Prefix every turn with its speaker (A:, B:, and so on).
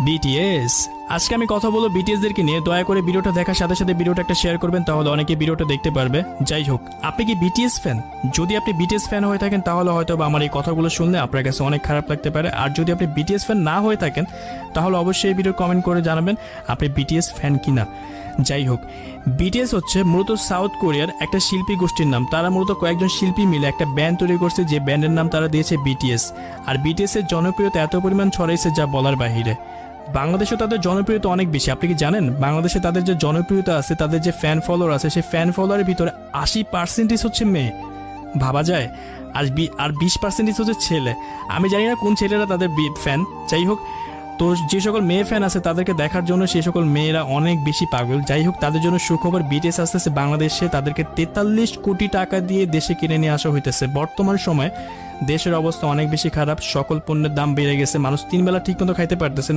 A: BTS. আজকে আমি কথা বলবো বিটিএস দেরকে নিয়ে। দয়া করে ভিডিওটা দেখার সাথে সাথে ভিডিওটা একটা শেয়ার করবেন, তাহলে অনেকে ভিডিওটা দেখতে পারবে। যাই হোক, আপনি কি বিটিএস ফ্যান? যদি আপনি বিটিএস ফ্যান হয়ে থাকেন তাহলে হয়তো বা আমার এই কথাগুলো শুনলে আপনার কাছে অনেক খারাপ লাগতে পারে। আর যদি আপনি বিটিএস ফ্যান না হয়ে থাকেন তাহলে অবশ্যই এই ভিডিও কমেন্ট করে জানাবেন আপনি বিটিএস ফ্যান কিনা। যাই হোক, বিটিএস হচ্ছে মূলত সাউথ কোরিয়ার একটা শিল্পী গোষ্ঠীর নাম। তারা মূলত কয়েকজন শিল্পী মিলে একটা ব্যান্ড তৈরি করছে, যে ব্যান্ডের নাম তারা দিয়েছে বিটিএস। আর বিটিএস এর জনপ্রিয়তা এত পরিমাণ ছড়াইছে যা বলার বাহিরে। বাংলাদেশে তাদের জনপ্রিয়তা অনেক বেশি। আপনি কি জানেন বাংলাদেশে তাদের যে জনপ্রিয়তা আছে, তাদের যে ফ্যান ফলোয়ার আছে, সেই ফ্যান ফলোয়ারের ভিতরে 80% হচ্ছে মেয়ে। ভাবা যায়। আর 20% হচ্ছে ছেলে। আমি জানি না কোন ছেলেরা তাদের ফ্যান। যাই হোক, তো যে সকল মেয়ে ফ্যান আছে তাদেরকে দেখার জন্য সেই সকল মেয়েরা অনেক বেশি পাগল। যাই হোক, তাদের জন্য সুখবর, বিটিএস আসতেছে বাংলাদেশে। তাদেরকে 43 কোটি টাকা দিয়ে দেশে কিনে নিয়ে আসা হইতেছে। বর্তমান সময়ে দেশের অবস্থা অনেক বেশি খারাপ, সকল পণ্যের দাম বেড়ে গেছে, মানুষ 3 বেলা ঠিক মতো খাইতে পারতেছে না।